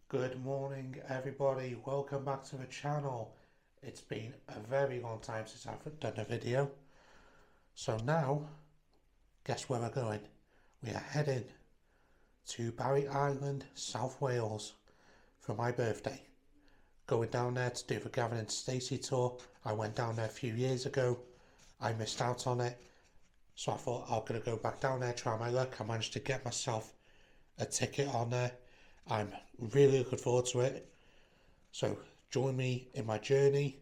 Good morning, everybody. Welcome back to the channel. It's been a very long time since I've done a video. So now, guess where we're going? We are heading to Barry Island, South Wales for my birthday. Going down there to do the Gavin and Stacey tour. I went down there a few years ago. I missed out on it. So I thought I'm going to go back down there, try my luck. I managed to get myself a ticket on there. I'm really looking forward to it. So join me in my journey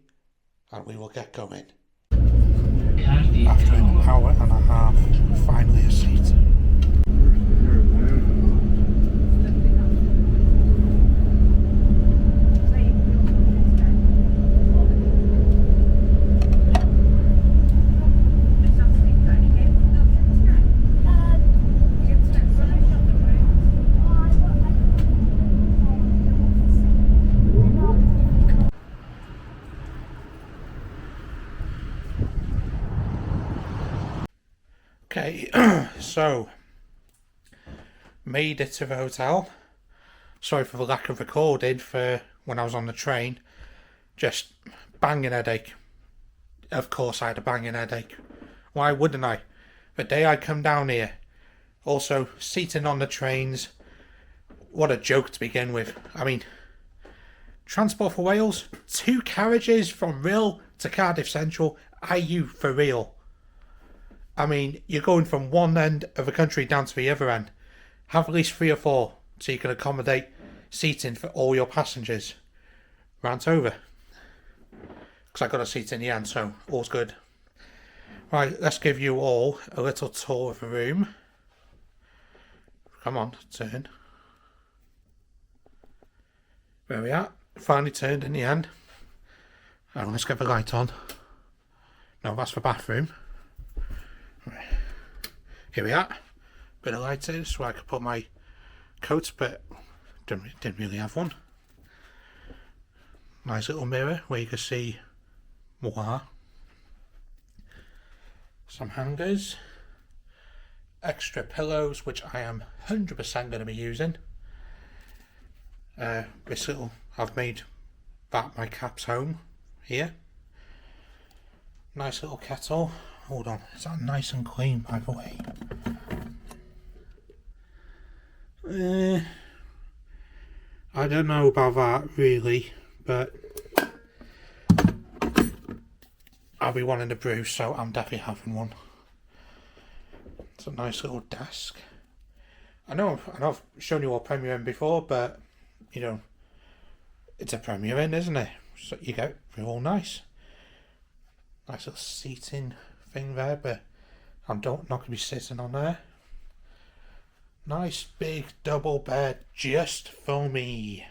and we will get going. After an hour and a half, finally a seat. Okay, so made it to the hotel. Sorry for the lack of recording for when I was on the train. Just banging headache. Of course I had a banging headache. Why wouldn't I? The day I come down here. Also, seating on the trains. What a joke to begin with. I mean, Transport for Wales, 2 carriages from Rhyl to Cardiff Central. Are you for real? I mean, you're going from one end of the country down to the other end. Have at least 3 or 4 so you can accommodate seating for all your passengers. Rant over. Because I got a seat in the end, so all's good. Right, let's give you all a little tour of the room. Come on, turn. There we are. Finally turned in the end. Oh, let's get the light on. No, that's the bathroom. Right. Here we are. Bit of light in so I could put my coat, but didn't really have one. Nice little mirror where you can see moi. Some hangers. Extra pillows, which I am 100% going to be using. This little, I've made that my cap's home here. Nice little kettle. Hold on, is that nice and clean, by the way? I don't know about that really, but I'll be wanting a brew, so I'm definitely having one. It's a nice little desk. I know I've shown you all Premier Inn before, but you know, it's a Premier Inn, isn't it? So you get they're all nice. Nice little seating thing there, but I'm not going to be sitting on there. Nice big double bed just for me.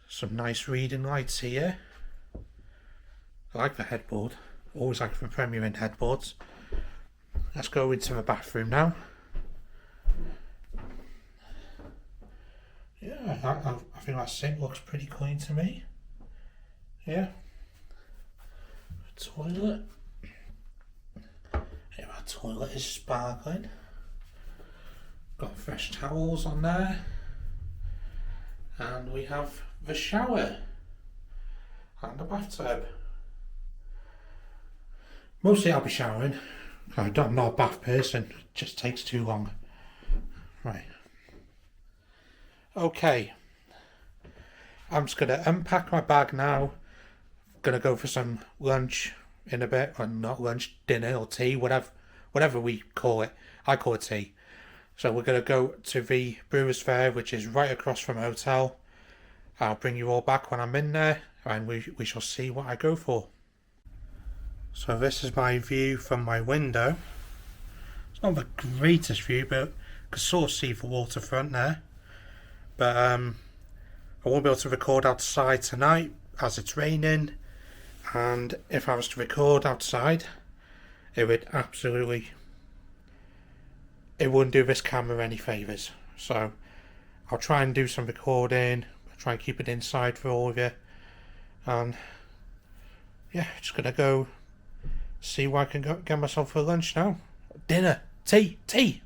Some nice reading lights here. I like the headboard. Always like the Premier Inn headboards. Let's go into the bathroom now. Yeah, I think that sink looks pretty clean to me. Yeah. Toilet. Yeah, our toilet is sparkling. Got fresh towels on there. And we have the shower. And the bathtub. Mostly I'll be showering. I'm not a bath person. It just takes too long. Right. Okay. I'm just going to unpack my bag now. Gonna go for some lunch in a bit, or not lunch, dinner or tea, whatever we call it. I call it tea. So we're gonna go to the Brewers Fair, which is right across from the hotel. I'll bring you all back when I'm in there, and we shall see what I go for. So this is my view from my window. It's not the greatest view, but I can sort of see the waterfront there. But I won't be able to record outside tonight as it's raining. And if I was to record outside, it wouldn't do this camera any favours. So I'll try and do some recording, try and keep it inside for all of you. And yeah, just gonna go see where I can get myself for lunch now. Dinner, tea,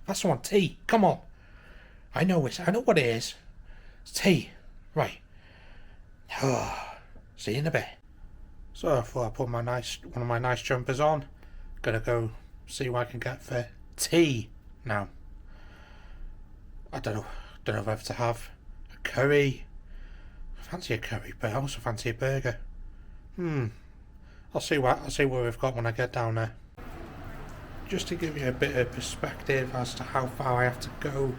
that's the one, tea, come on. I know what it is. tea. Right. Oh, see you in a bit. So I thought I'd put one of my nice jumpers on. Gonna go see what I can get for tea now. I don't know whether to have a curry. I fancy a curry, but I also fancy a burger. I'll see what we've got when I get down there. Just to give you a bit of perspective as to how far I have to go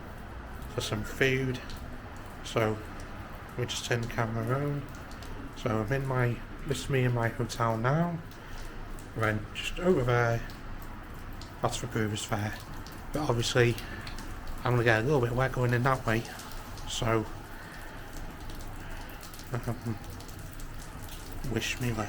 for some food. So let me just turn the camera around. So I'm in this is me in my hotel now. And then just over there, that's for Brewers Fair. But obviously I'm gonna get a little bit wet going in that way. So wish me luck.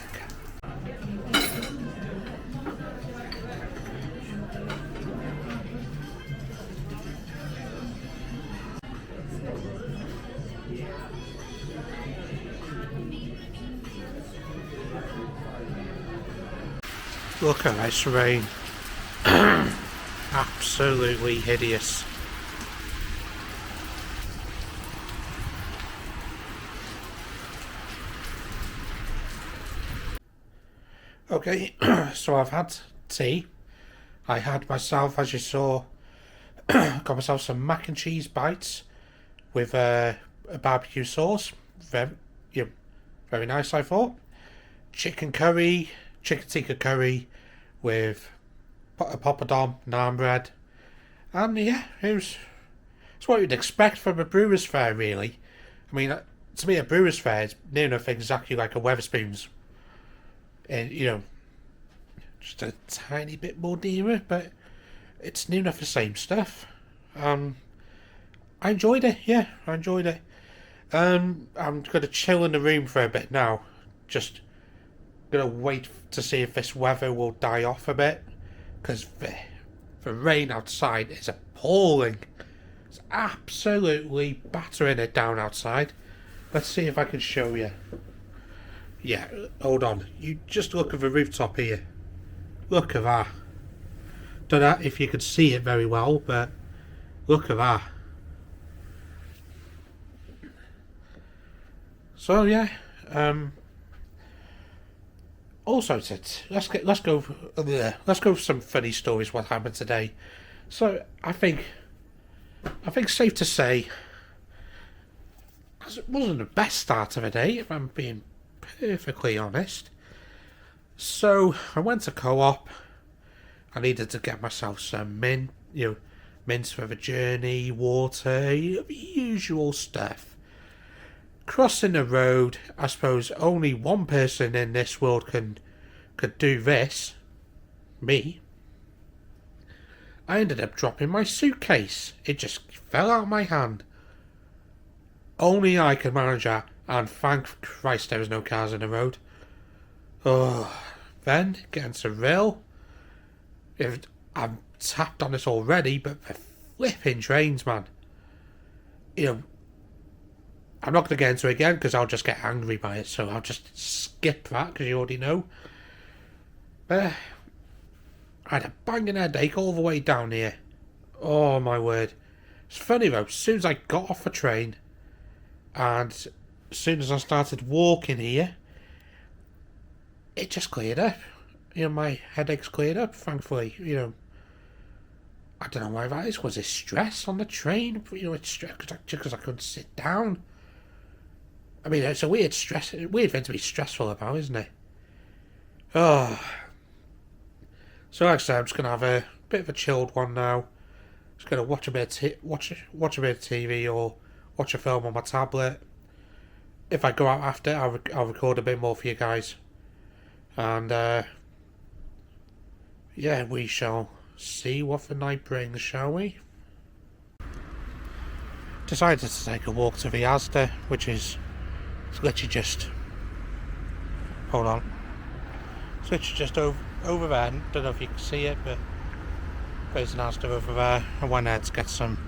Look at this rain. Absolutely hideous. Okay, so I've had tea. I had myself, as you saw, got myself some mac and cheese bites with a barbecue sauce. Very nice, I thought. Chicken tikka curry with a poppadom, naan bread. And yeah, it's what you'd expect from a Brewers Fair, really. I mean, to me, a Brewers Fair is near enough exactly like a Wetherspoons. And, just a tiny bit more dearer, but it's near enough the same stuff. I enjoyed it, yeah, I enjoyed it. I'm going to chill in the room for a bit now. Just going to wait to see if this weather will die off a bit. Because the rain outside is appalling. It's absolutely battering it down outside. Let's see if I can show you. Yeah, hold on. You just look at the rooftop here. Look at that. Don't know if you could see it very well, but look at that. So yeah, also let's go for some funny stories. What happened today? So I think safe to say, it wasn't the best start of the day, if I'm being perfectly honest. So I went to Co-op. I needed to get myself some mints for the journey, water, the usual stuff. Crossing the road, I suppose only one person in this world could do this. Me. I ended up dropping my suitcase. It just fell out of my hand. Only I could manage that, and thank Christ there was no cars in the road. Oh, then getting to Rill. I've tapped on this already, but the flipping trains, man. I'm not going to get into it again because I'll just get angry by it, so I'll just skip that because you already know. I had a banging headache all the way down here. Oh my word. It's funny though, as soon as I got off the train and as soon as I started walking here, it just cleared up. My headache's cleared up, thankfully. I don't know why that is. Was it stress on the train? It's stress because I couldn't sit down. I mean, it's a weird thing to be stressful about, isn't it? Oh. So like I said, I'm just gonna have a bit of a chilled one now. Just gonna watch a bit of TV or watch a film on my tablet. If I go out after, I'll record a bit more for you guys. And yeah, we shall see what the night brings, shall we? Decided to take a walk to the Asda, which is literally just... Hold on. It's literally just over there. Don't know if you can see it, but there's an Asda over there. I went there to get some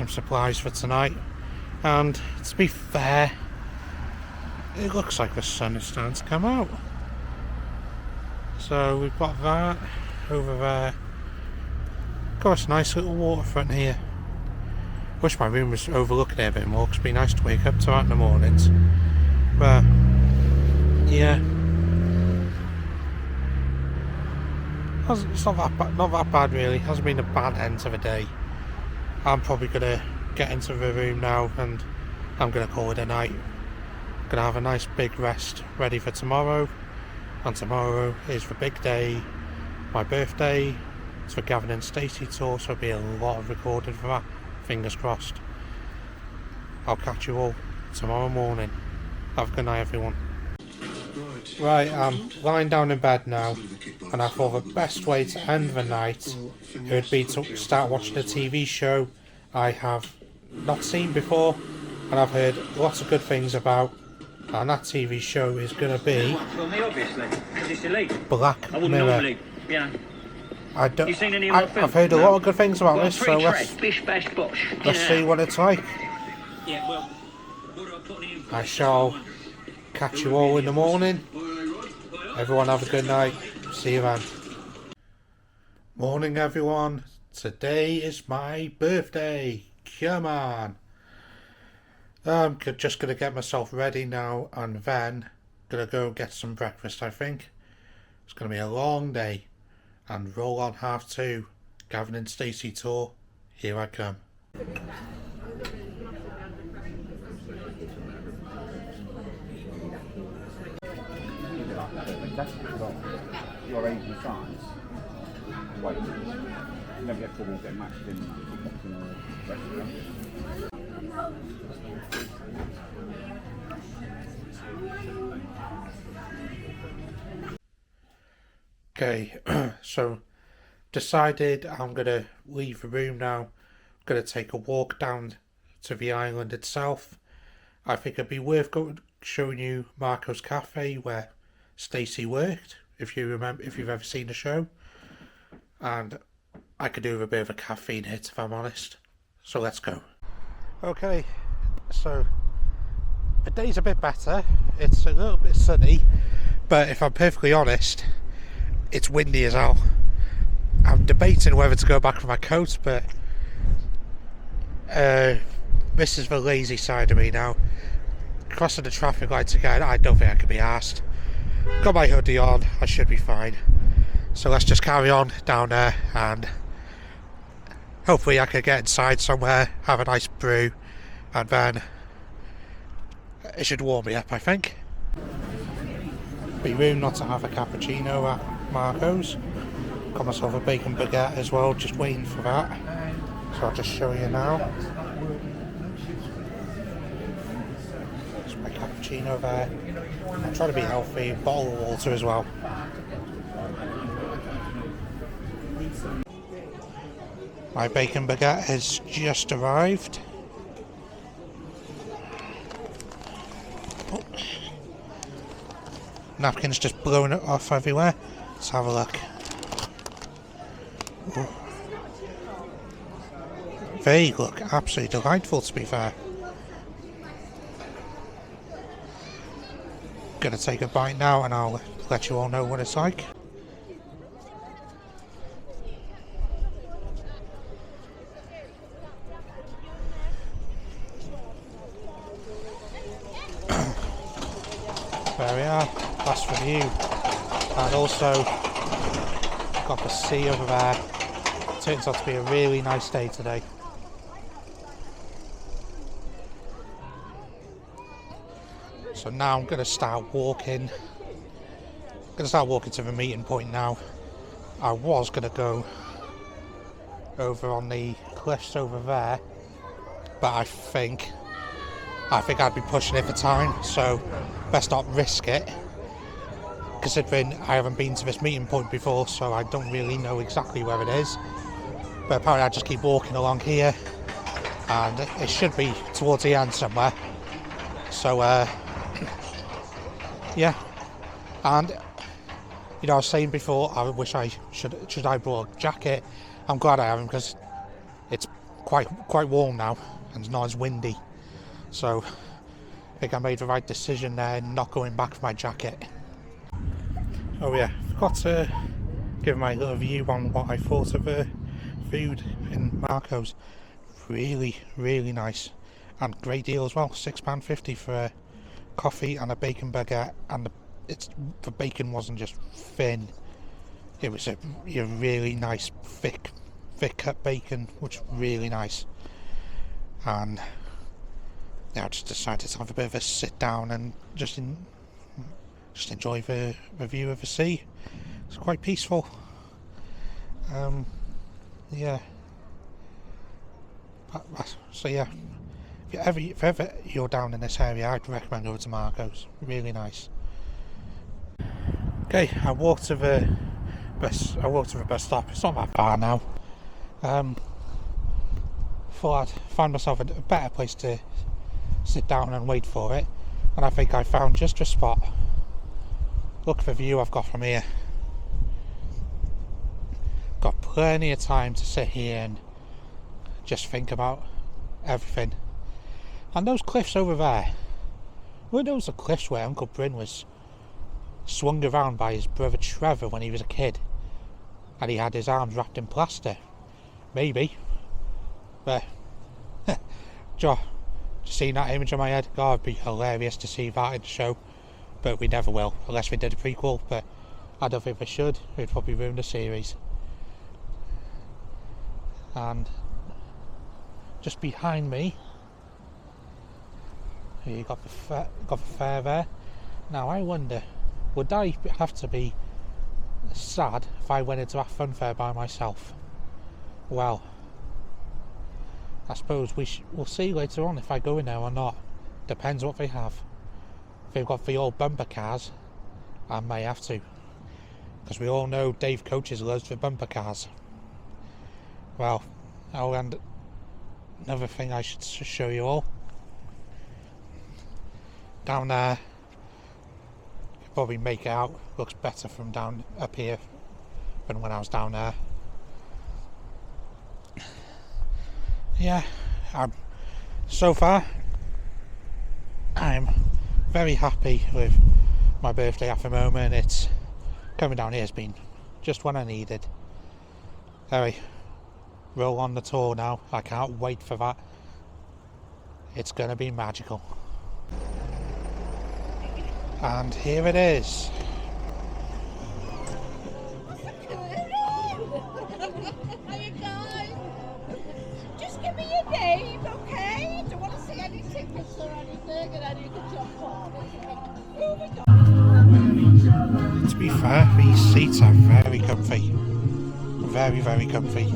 supplies for tonight. And to be fair, it looks like the sun is starting to come out. So we've got that over there. Got a nice little waterfront here. Wish my room was overlooking it a bit more, 'cause it'd be nice to wake up to that in the mornings. But yeah, it's not that bad really. Hasn't been a bad end to the day. I'm probably gonna get into the room now and I'm gonna call it a night. Gonna have a nice big rest ready for tomorrow, and tomorrow is the big day, my birthday. It's the Gavin and Stacey tour, so there'll be a lot of recording for that. Fingers crossed. I'll catch you all tomorrow morning. Have a good night, everyone. Right, I'm lying down in bed now, and I thought the best way to end the night it would be to start watching a TV show I have not seen before, and I've heard lots of good things about, and that TV show is going to be Black Mirror. I've heard a lot of good things about this, so let's see what it's like. I shall catch you all in the morning. Everyone have a good night. See you then. Morning everyone. Today is my birthday. Come on. I'm just going to get myself ready now and then going to go get some breakfast, I think. It's going to be a long day. And roll on half two. Gavin and Stacey tour. Here I come. Your age and size, weight. You never get football get matched in kickboxing or wrestling. Okay, so decided I'm gonna leave the room now. I'm gonna take a walk down to the island itself. I think it'd be worth showing you Marco's Cafe where Stacey worked, if you remember, if you've ever seen the show. And I could do with a bit of a caffeine hit if I'm honest. So let's go. Okay, so the day's a bit better. It's a little bit sunny, but if I'm perfectly honest, it's windy as hell. I'm debating whether to go back for my coat, but this is the lazy side of me now. Crossing the traffic lights again, I don't think I can be arsed. Got my hoodie on, I should be fine. So let's just carry on down there and hopefully I can get inside somewhere, have a nice brew, and then it should warm me up, I think. Be rude not to have a cappuccino at Marco's. Got myself a bacon baguette as well, just waiting for that. So I'll just show you now. There's my cappuccino there. I'm trying to be healthy, bottle of water as well. My bacon baguette has just arrived. Oh. Napkins just blowing it off everywhere. Let's have a look. Oh. They look absolutely delightful, to be fair. Gonna take a bite now and I'll let you all know what it's like. There we are, that's the view. And also got the sea over there. Turns out to be a really nice day today. So now I'm going to start walking. To the meeting point now. I was going to go over on the cliffs over there, but I think I'd be pushing it for time, so best not risk it. Considering I haven't been to this meeting point before, so I don't really know exactly where it is. But apparently I just keep walking along here, and it should be towards the end somewhere. So yeah, and you know, I was saying before, I wish I should I brought a jacket. I'm glad I haven't, because it's quite warm now and it's not as windy. So I think I made the right decision there, not going back for my jacket. Oh yeah, forgot to give my little view on what I thought of food in Marco's. really, really nice. And great deal as well, £6.50 for a coffee and a bacon baguette, and the bacon wasn't just thin, it was a really nice thick cut bacon, which was really nice. And yeah, I just decided to have a bit of a sit down and just enjoy the view of the sea. It's quite peaceful. Yeah. So yeah, if ever you're down in this area, I'd recommend going to Margot's. Really nice. Okay, I walked to the bus stop. It's not that far now. Thought I'd find myself a better place to sit down and wait for it, and I think I found just a spot. Look at the view I've got from here. Got plenty of time to sit here and just think about everything. And those cliffs over there, were those the cliffs where Uncle Bryn was swung around by his brother Trevor when he was a kid, and he had his arms wrapped in plaster? Maybe. But just seeing that image in my head, God, it'd be hilarious to see that in the show. But we never will, unless we did a prequel. But I don't think we should. It'd probably ruin the series. And just behind me, you got the fair there. Now I wonder, would I have to be sad if I went into that fun fair by myself? Well, I suppose we'll see later on if I go in there or not. Depends what they have. If they've got the old bumper cars, I may have to, because we all know Dave Coaches loves the bumper cars. Well, and another thing I should show you all. Down there, you can probably make it out, looks better from down up here than when I was down there. Yeah, so far I'm very happy with my birthday at the moment. It's coming down here has been just what I needed. Anyway, roll on the tour now. I can't wait for that. It's gonna be magical. And here it is. Hiya guys. Just give me your name, okay? Don't want to see any tickets or anything, and then you can jump on. To be fair, these seats are very comfy. Very, very comfy.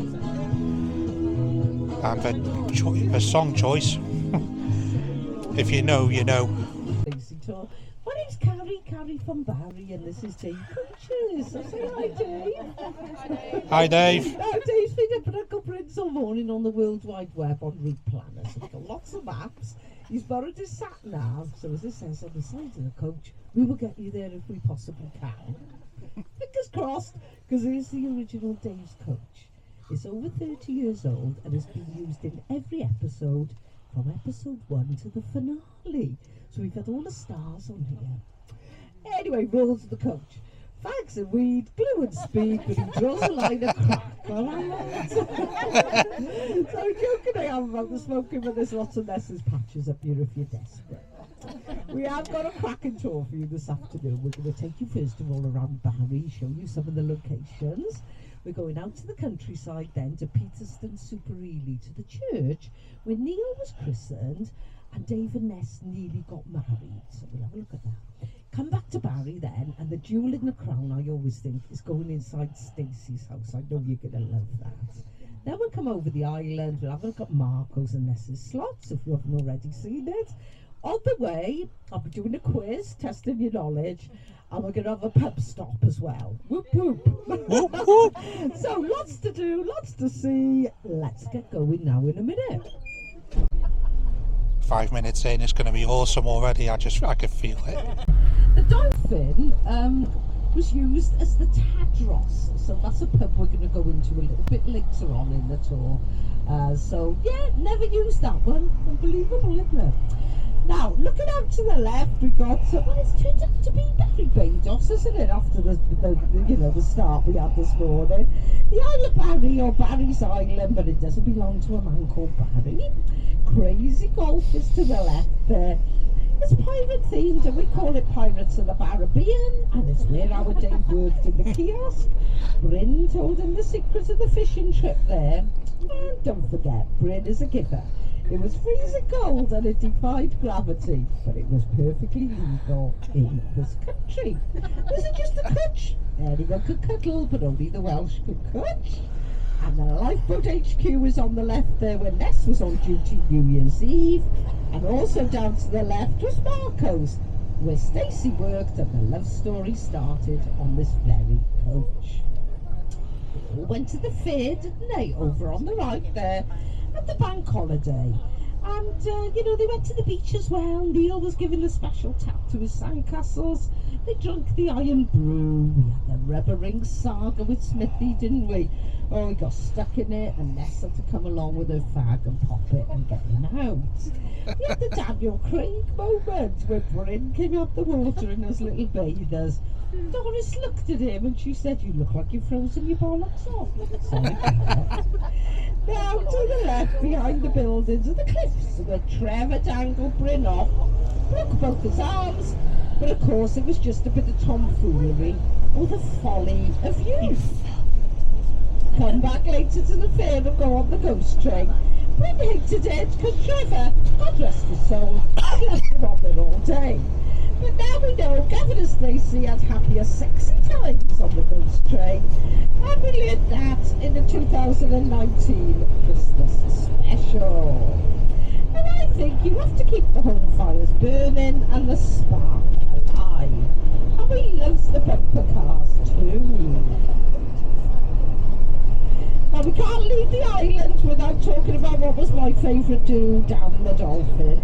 And the song choice, if you know, you know. My name's Carrie from Barry, and this is Dave Coaches. So say hi, Dave. Hi, Dave. Now, Dave's been up at Uncle Bryn's all morning on the World Wide Web on route planners. He's got lots of maps. He's borrowed his sat nav, so as it says on the side of the coach, we will get you there if we possibly can. Fingers crossed, because here's the original Dave's coach. It's over 30 years old and has been used in every episode from episode 1 to the finale. So we've got all the stars on here. Anyway, rules of the coach. Fags and weed, glue and speed, but he draws a line of crack. Alright? So joking I am about the smoking, but there's lots of Ness's patches up here if you're desperate. We have got a cracking tour for you this afternoon. We're going to take you first of all around Barry, show you some of the locations. We're going out to the countryside then to Peterston super Ely, to the church where Neil was christened and Dave and Ness nearly got married. So we'll have a look at that. Come back to Barry then, and the jewel in the crown, I always think, is going inside Stacey's house. I know you're going to love that. Then we'll come over the island. We'll have a look at Marco's and Ness's slots, if you haven't already seen it. On the way, I'll be doing a quiz, testing your knowledge, and we're going to have a pub stop as well. Whoop whoop. Whoop, whoop. So lots to do, lots to see. Let's get going now in a minute. 5 minutes in, it's going to be awesome already. I can feel it. The Dolphin was used as the Tadros, so that's a pub we're going to go into a little bit later on in the tour. So yeah, never used that one. Unbelievable, isn't it? Now, looking out to the left, we got, well, it's turned out to be Barry Barbados, isn't it, after the start we had this morning. The Isle of Barry, or Barry's Island, but it doesn't belong to a man called Barry. Crazy Golf is to the left there. It's pirate themed, and we call it Pirates of the Caribbean, and it's where our Dave worked in the kiosk. Bryn told him the secret of the fishing trip there. And don't forget, Bryn is a giver. It was freezing cold and it defied gravity, but it was perfectly legal in this country. Was it just a cwtch? Anyone could cuddle, but only the Welsh could cwtch. And the lifeboat HQ was on the left there when Ness was on duty New Year's Eve. And also down to the left was Marco's, where Stacey worked and the love story started on this very coach. They all went to the fair, didn't they, over on the right there, at the bank holiday. And, they went to the beach as well. Neil was giving a special tap to his sandcastles. They drank the iron brew. We had the rubber ring saga with Smithy, didn't we? Oh, we got stuck in it, and Ness had to come along with her fag and pop it and get him out. We had the Daniel Craig moment where Bryn came out the water in those little bathers. Doris looked at him and she said, "You look like you've frozen your bollocks off." Sorry. Now to the left, behind the buildings, are the cliffs where Trevor dangled Bryn off, broke both his arms, but of course it was just a bit of tomfoolery or the folly of youth. Come back later to the fair and go on the ghost train. Bryn hated it because Trevor, God rest his soul, had left him on there all day. But now we know Gavin and Stacey had happier, sexy times on the ghost train. And we learned that in the 2019 Christmas special. And I think you have to keep the home fires burning and the spark alive. And we love the bumper cars too. Now we can't leave the island without talking about what was my favourite do down the Dolphin.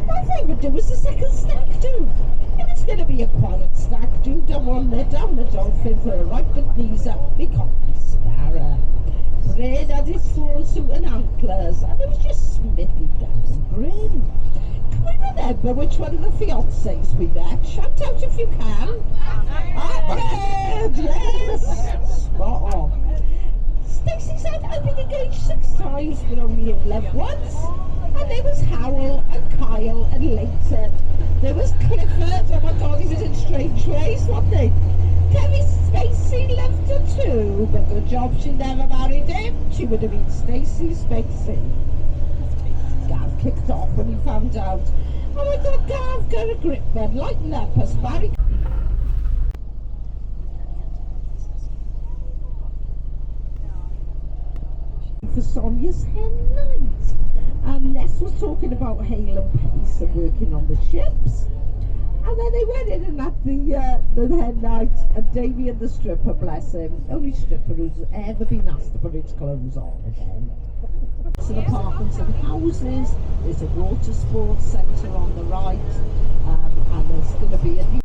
My favourite do was the second stag do. It was going to be a quiet stag do, don't want there down the Dolphin for a right good knees up, me cocky sparrow. Bryn had his full suit and antlers, and it was just Smithy, Gavin, Bryn. Can we remember which one of the fiancés we met? Shout out if you can. Ahmed, yes! Spot on. Stacey said, "I've been engaged 6 times, but only in love once." And there was Howell and Kyle and Leighton. There was Clifford, oh my God, he was in Strange Ways, wasn't he? Kevin Spacey loved her too, but good job she never married him. She would have been Stacey Spacey. Gav kicked off when he found out. Oh my God, Gav, get a grip then, lighten up as Barry. For Sonia's hen night. Ness was talking about Hale and Pace and working on the ships. And then they went in and had the hen night, and Damien the stripper, bless him, only stripper who's ever been asked to put his clothes on again. Some apartments and houses, there's a water sports centre on the right, and there's going to be a new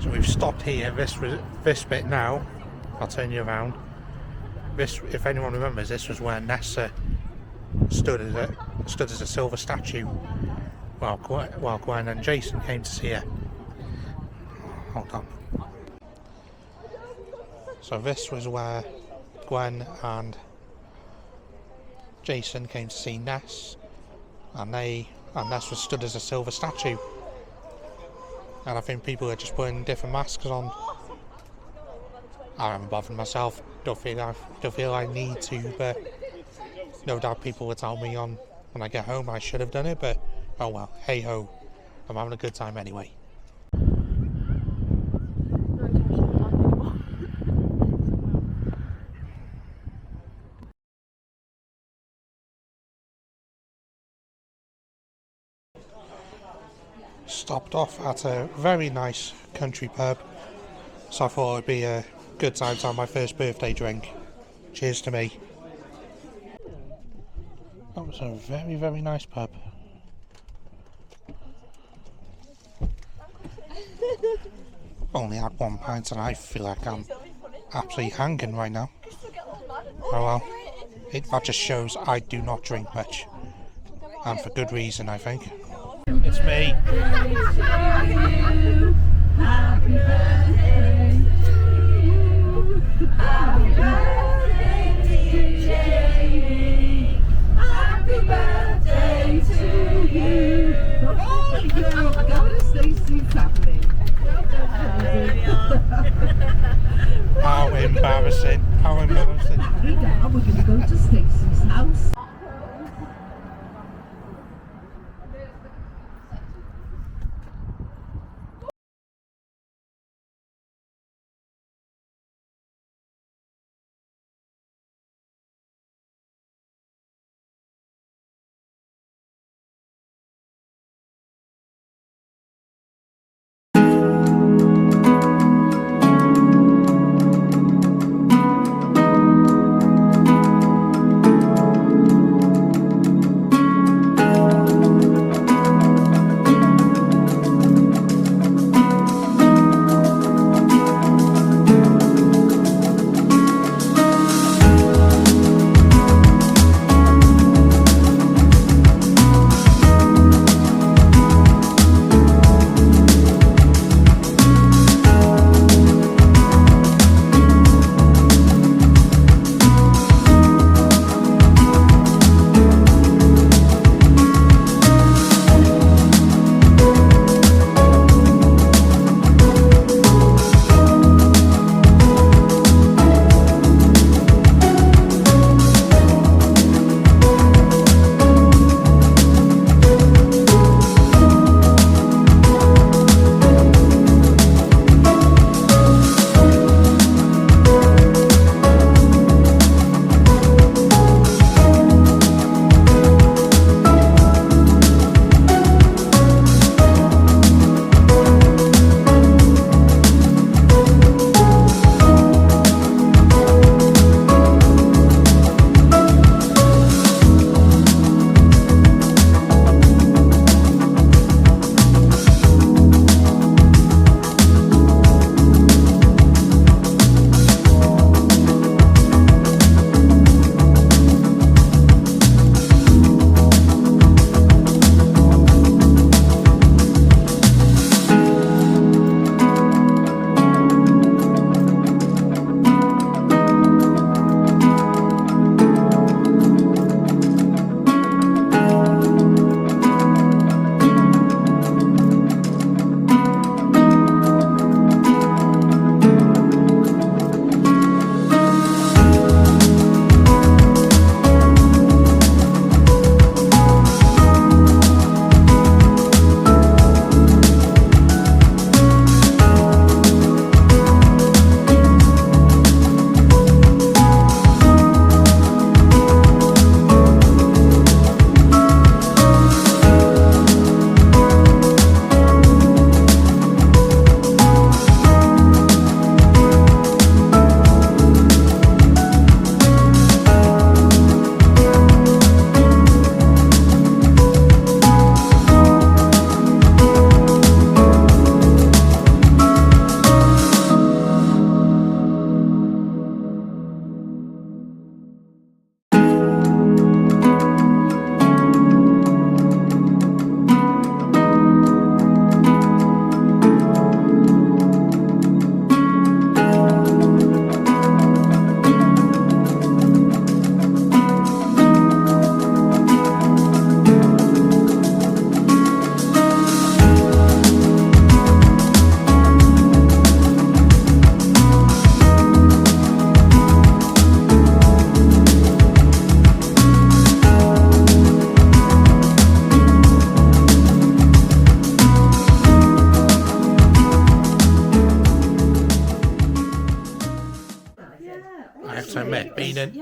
So we've stopped here, this bit now, I'll turn you around. This, if anyone remembers, this was where Nessa stood as a silver statue while Gwen and Jason came to see her. Hold on. So this was where Gwen and Jason came to see Ness, and Ness was stood as a silver statue. And I think people are just putting different masks on. I haven't bothered myself. Don't feel I need to, but no doubt people will tell me when I get home I should have done it. But oh well, hey ho, I'm having a good time anyway. stopped off at a very nice country pub, so I thought it'd be a good time to have my first birthday drink. Cheers to me. That was a very, very nice pub. Only had 1 pint and I feel like I'm absolutely hanging right now. Oh well, that just shows I do not drink much. And for good reason, I think. It's me. Happy birthday to you. Happy birthday, dear Jamie. Happy birthday to you. Oh, Gavin and Stacey family. How embarrassing. How embarrassing. Now we're going to go to Stacey's house.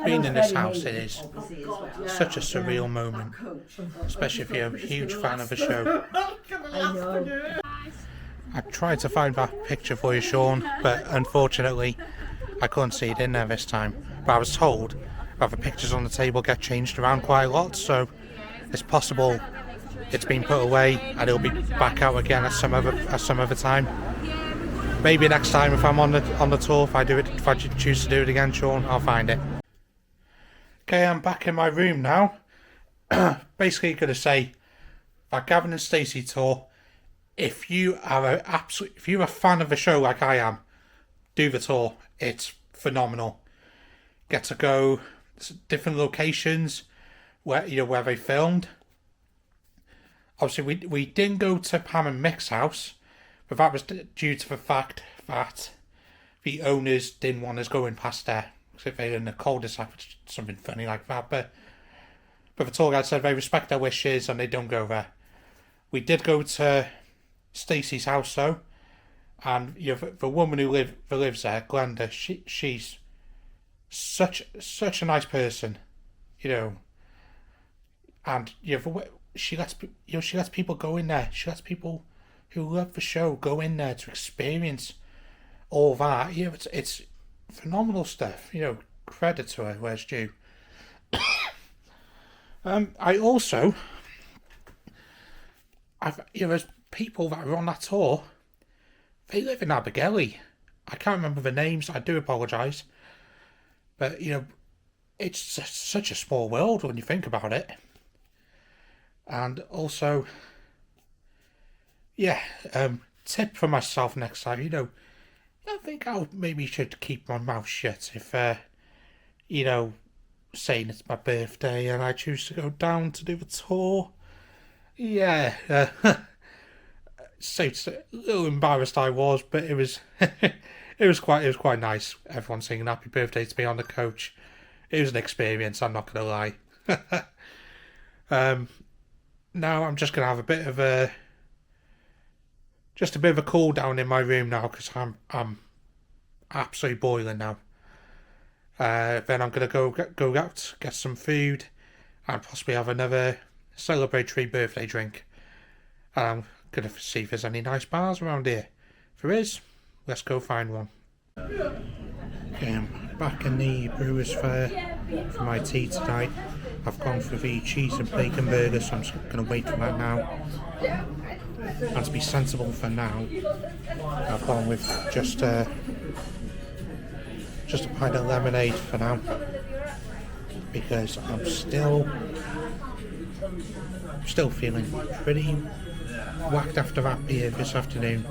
being in this house, it is such a surreal moment, especially if you're a huge fan of the show. I know. I tried to find that picture for you, Sean, but unfortunately I couldn't see it in there this time. But I was told that the pictures on the table get changed around quite a lot, so it's possible it's been put away and it'll be back out again at some other time. Maybe next time if I'm on the tour, if I choose to do it again, Sean, I'll find it. Okay, I'm back in my room now. Basically going to say that Gavin and Stacey tour, if you're a fan of the show like I am, do the tour. It's phenomenal. Get to go to different locations where they filmed. Obviously, we didn't go to Pam and Mick's house, but that was due to the fact that the owners didn't want us going past there. Because if they're in the cul-de-sac, something funny like that. But the tour guide said they respect their wishes and they don't go there. We did go to Stacey's house though, and the woman who lives there, Glenda, she's such a nice person, and she lets people go in there. She lets people who love the show go in there to experience all that. It's phenomenal stuff. Credit to her where's due. There's people that are on that tour. They live in Abergele. I can't remember the names. I do apologise, but it's such a small world when you think about it. And also, tip for myself next time. I think I maybe should keep my mouth shut if, saying it's my birthday and I choose to go down to do the tour. Yeah, so a little embarrassed I was, but it was it was quite nice. Everyone singing happy birthday to me on the coach. It was an experience, I'm not gonna lie. Now I'm just gonna have a bit of a cool down in my room now because I'm absolutely boiling now. Then I'm gonna go out, get some food, and possibly have another celebratory birthday drink. And I'm gonna see if there's any nice bars around here. If there is, let's go find one. Okay, I'm back in the Brewers Fair for my tea tonight. I've gone for the cheese and bacon burger, so I'm just going to wait for that now. And to be sensible for now, I've gone with just a pint of lemonade for now, because I'm still feeling pretty whacked after that beer this afternoon.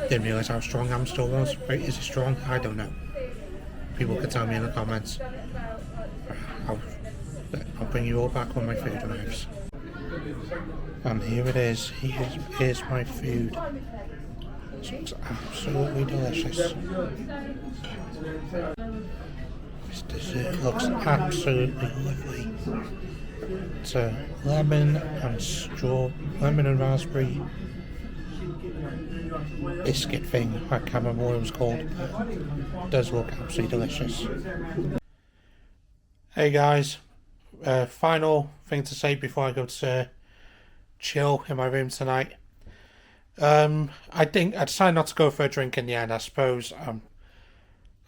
Didn't realise how strong Amstel was. Wait, is it strong? I don't know. People can tell me in the comments. I'll bring you all back on my food arrives. And here it is. Here's my food. It's absolutely delicious. This dessert looks absolutely lovely. It's a lemon and raspberry biscuit thing. I can't remember what it was called, but it does look absolutely delicious. Hey guys, final thing to say before I go to chill in my room tonight. I decided not to go for a drink in the end. I suppose I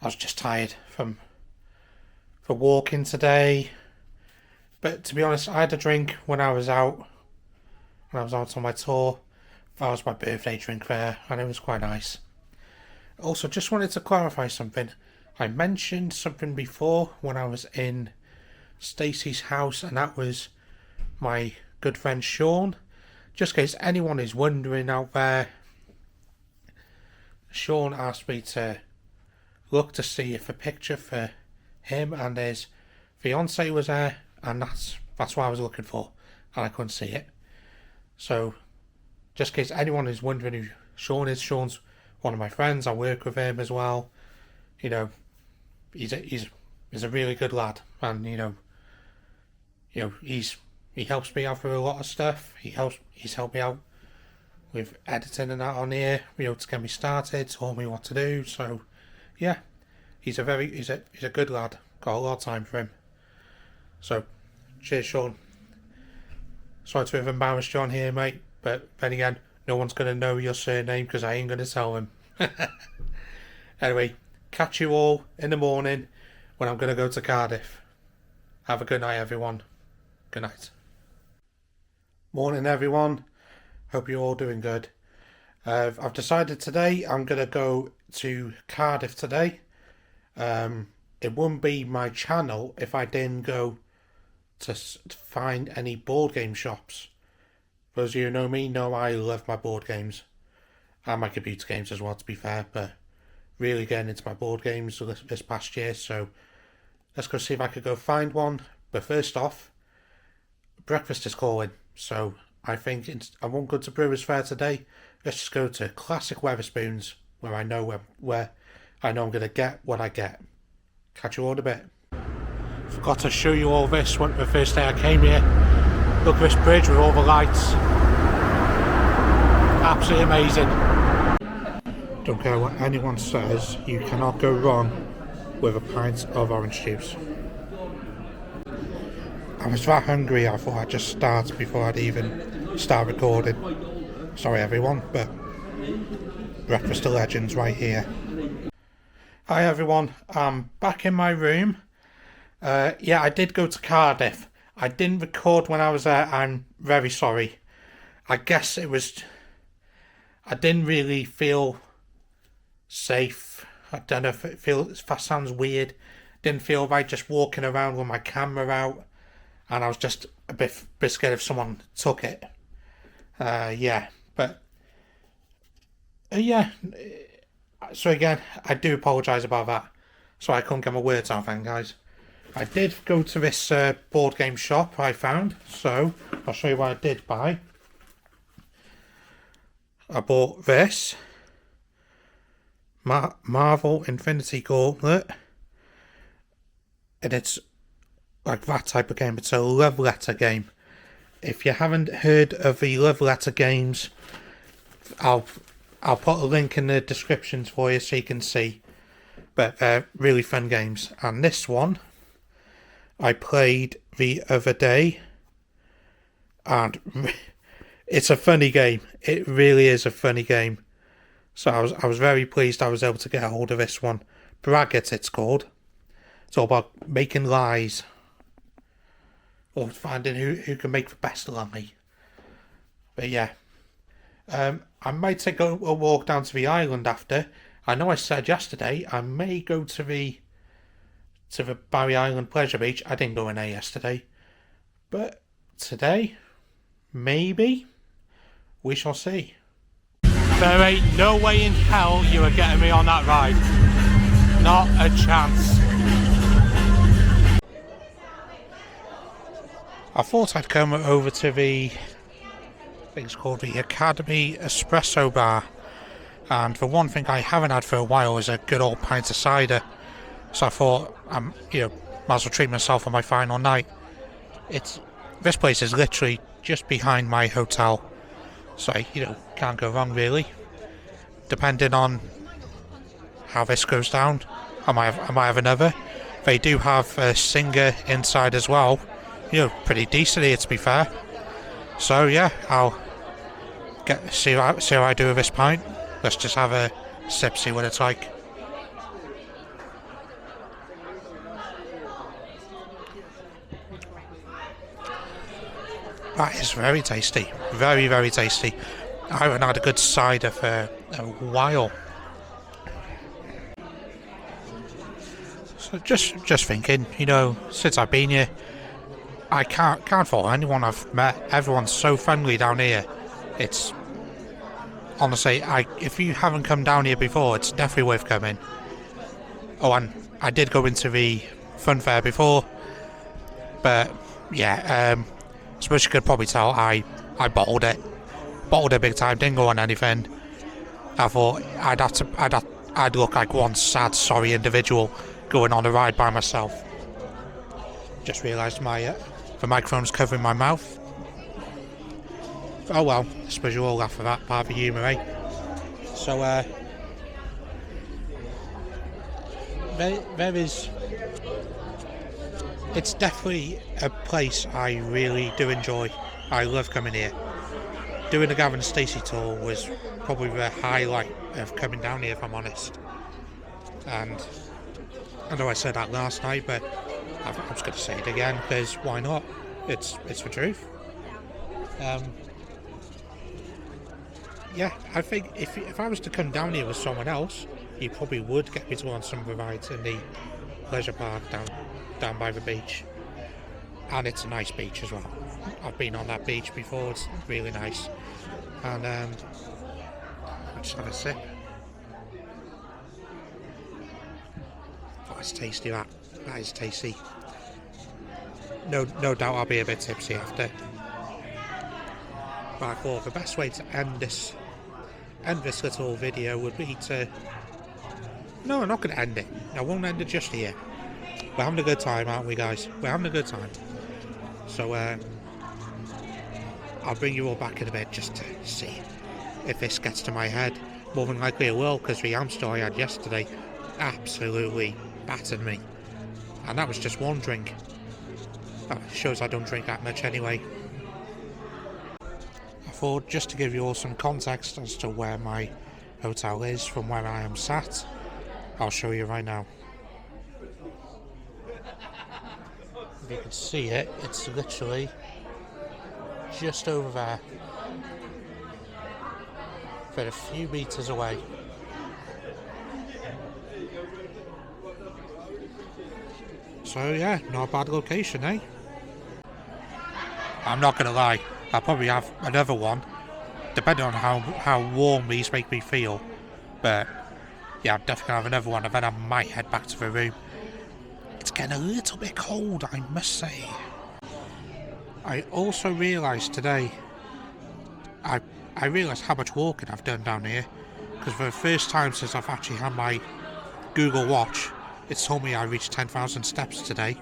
was just tired from walking today. But to be honest, I had a drink when I was out on my tour. That was my birthday drink there, and it was quite nice. Also, just wanted to clarify something. I mentioned something before when I was in Stacey's house, and that was my good friend Sean. Just in case anyone is wondering out there, Sean asked me to look to see if a picture for him and his fiance was there, and that's what I was looking for, and I couldn't see it. So, just in case anyone is wondering who Sean is, Sean's one of my friends. I work with him as well. He's a really good lad, and he helps me out with a lot of stuff. He's helped me out with editing and that on here, to get me started, told me what to do. So yeah, he's a good lad. Got a lot of time for him. So cheers, Sean. Sorry to have embarrassed you on here, mate, but then again, No one's going to know your surname because I ain't going to tell them. Anyway, catch you all in the morning when I'm going to go to Cardiff. Have a good night, everyone. Good night. Morning, everyone. Hope you're all doing good. I've decided today I'm going to go to Cardiff today. It wouldn't be my channel if I didn't go to find any board game shops. Those of you who know me know I love my board games. And my computer games as well, to be fair. But really getting into my board games this past year. So let's go see if I could go find one. But first off, breakfast is calling. So I think I won't go to Brewers Fair today. Let's just go to Classic Wetherspoons, where I know where I know I'm going to get what I get. Catch you all in a bit. Forgot to show you all this the first day I came here. Look at this bridge with all the lights. Absolutely amazing. Don't care what anyone says, you cannot go wrong with a pint of orange juice. I was that hungry I thought I'd just start before I'd even start recording. Sorry everyone, but breakfast of legends right here. Hi everyone, I'm back in my room. Yeah, I did go to Cardiff. I didn't record when I was there. I'm very sorry. I guess it was... I didn't really feel safe. I don't know if that sounds weird. Didn't feel right just walking around with my camera out. And I was just a bit scared if someone took it. Yeah, but... yeah. So again, I do apologise about that. So I couldn't get my words out then, guys. I did go to this board game shop I found, so I'll show you what I did buy. I bought this Marvel Infinity Gauntlet, and it's like that type of game. It's a love letter game. If you haven't heard of the love letter games, I'll put a link in the descriptions for you so you can see. But they're really fun games, and this one I played the other day, and it's a funny game. It really is a funny game. So I was very pleased I was able to get a hold of this one. Braggart, it's called. It's all about making lies, or finding who can make the best lie. But yeah, I might take a walk down to the island after. I know I said yesterday I may go to the Barry Island Pleasure Beach. I didn't go in there yesterday. But today, maybe, we shall see. There ain't no way in hell you are getting me on that ride. Not a chance. I thought I'd come over to the, I think it's called the Academy Espresso Bar. And the one thing I haven't had for a while is a good old pint of cider. So I thought, might as well treat myself on my final night. This place is literally just behind my hotel. So, can't go wrong really. Depending on how this goes down, I might have another. They do have a singer inside as well. Pretty decent here, to be fair. So yeah, I'll see how I do with this pint. Let's just have a sip, see what it's like. That is very tasty. Very, very tasty. I haven't had a good cider for a while. So just thinking, since I've been here, I can't fault anyone I've met. Everyone's so friendly down here. It's honestly, if you haven't come down here before, it's definitely worth coming. Oh, and I did go into the fun fair before, but yeah, I suppose you could probably tell I bottled it big time. Didn't go on anything. I thought I'd look like one sad, sorry individual going on a ride by myself. Just realised the microphone's covering my mouth. Oh well, I suppose you all laugh at that part of the humour, eh? So there is. It's definitely a place I really do enjoy. I love coming here. doing the Gavin and Stacey tour was probably the highlight of coming down here, if I'm honest. And I know I said that last night, but I'm just going to say it again, because why not? It's the truth. Yeah, I think if I was to come down here with someone else, he probably would get me to go on some of the rides in the leisure park down by the beach. And it's a nice beach as well. I've been on that beach before, it's really nice. And I'll just have a sip. Oh, it's tasty, that is tasty. No doubt I'll be a bit tipsy after. But I thought the best way to end this little video would be to... No, I'm not going to end it. I won't end it just here. We're having a good time, aren't we, guys? We're having a good time. So, I'll bring you all back in a bit just to see if this gets to my head. More than likely it will, because the Amstel I had yesterday absolutely battered me. And that was just one drink. That shows I don't drink that much anyway. I thought, just to give you all some context as to where my hotel is from where I am sat, I'll show you right now. If you can see it, it's literally just over there. But a few meters away. So yeah, not a bad location, eh? I'm not gonna lie, I'll probably have another one, depending on how warm these make me feel. But yeah, I'm definitely gonna have another one, and then I might head back to the room. It's getting a little bit cold, I must say. I also realised today, I realised how much walking I've done down here, because for the first time since I've actually had my Google Watch, it's told me I reached 10,000 steps today.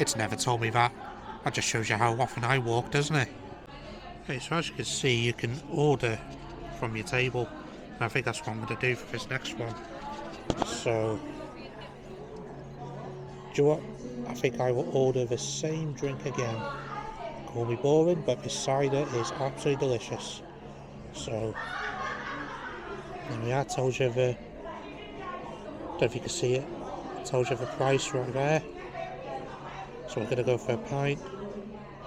It's never told me that. That just shows you how often I walk, doesn't it? Okay, so as you can see, you can order from your table, and I think that's what I'm going to do for this next one. So, do you know what? I think I will order the same drink again. Call me boring, but this cider is absolutely delicious. So, there we are. Told you the... Don't know if you can see it. Told you the price right there. So we're going to go for a pint.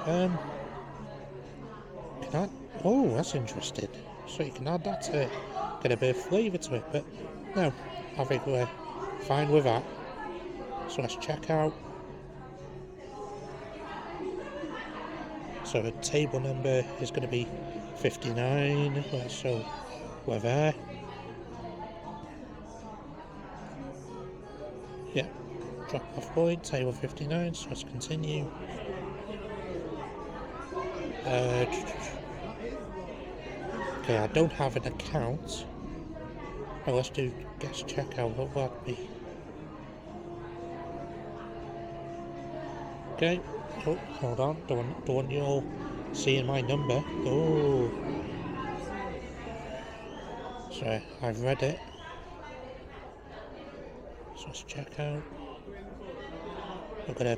Can I... Oh, that's interesting. So you can add that to it. Get a bit of flavour to it, but no, I think we're fine with that. So let's check out. So the table number is going to be 59. So we're there. Yeah, drop off point, table 59, so let's continue. Okay, I don't have an account. Oh, let's do guest checkout, what would that be? Okay, oh, hold on, don't want you all seeing my number. Oh, so I've read it. So let's check out. We're gonna...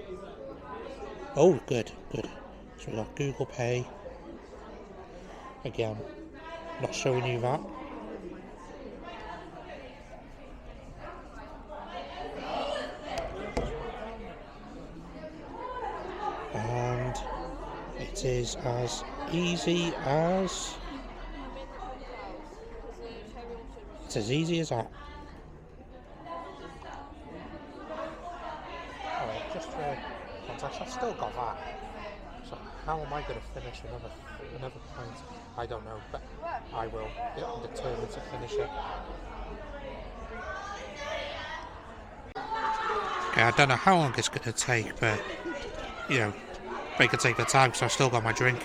Oh, good. So we got Google Pay. Again, not showing you that. And it is as easy as... It's as easy as that. Just for context, I've still got that. So how am I going to finish another pint? I don't know, but I will. Yeah, I'm determined to finish it. Okay, I don't know how long it's going to take, but you know, they can take the time because I've still got my drink.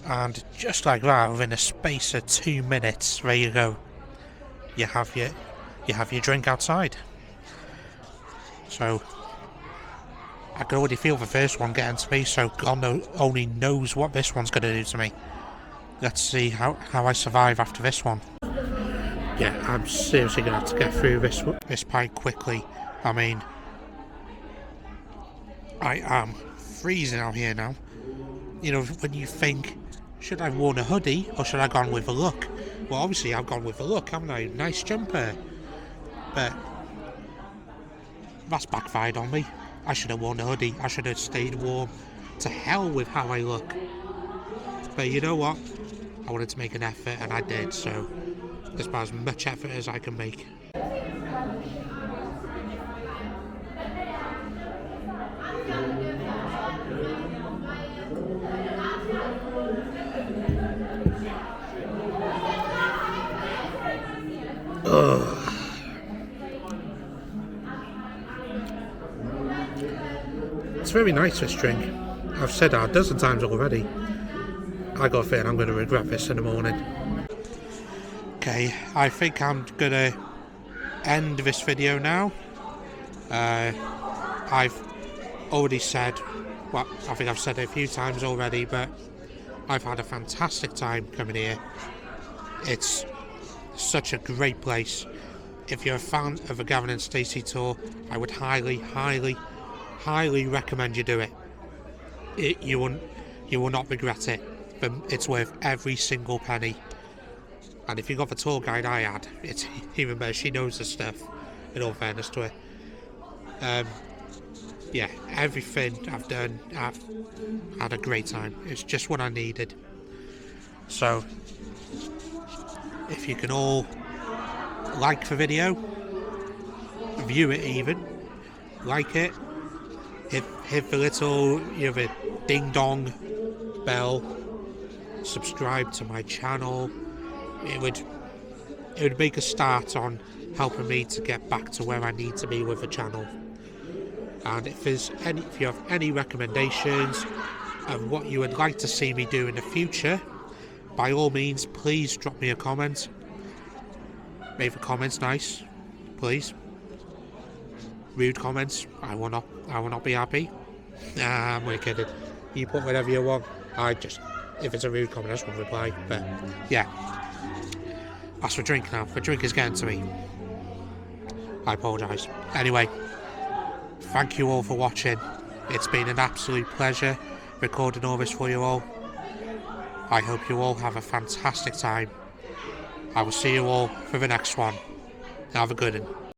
And just like that, within a space of 2 minutes, there you go. You have your drink outside. So I can already feel the first one getting to me, so God only knows what this one's going to do to me. Let's see how I survive after this one. Yeah, I'm seriously going to have to get through this pint quickly. I mean, I am freezing out here now. You know, when you think should I have worn a hoodie or should I have gone with a look? Well, obviously I've gone with a look, haven't I? Nice jumper. But that's backfired on me. I should have worn a hoodie. I should have stayed warm. To hell with how I look. But you know what? I wanted to make an effort and I did, so there's about as much effort as I can make. It's very nice, this drink. I've said that a dozen times already. I got a feeling I'm going to regret this in the morning. Okay, I think I'm going to end this video now. I've already said, well, I think I've said it a few times already, but I've had a fantastic time coming here. It's such a great place. If you're a fan of the Gavin and Stacey tour, I would highly, highly, highly recommend you do it. You will not regret it. But it's worth every single penny. And if you got the tour guide I had, it's even better. She knows the stuff, in all fairness to her. Yeah, everything I've done, I've had a great time. It's just what I needed. So, if you can all like the video, view it even, like it, hit the little, the ding dong bell, subscribe to my channel. It would make a start on helping me to get back to where I need to be with the channel. And if you have any recommendations of what you would like to see me do in the future, by all means, please drop me a comment. Make the comments nice, please. Rude comments, I will not be happy. Nah, I'm only kidding. You put whatever you want. If it's a rude comment, I just won't reply. But yeah, that's the drink now. The drink is getting to me. I apologise. Anyway, thank you all for watching. It's been an absolute pleasure recording all this for you all. I hope you all have a fantastic time. I will see you all for the next one. Have a good one.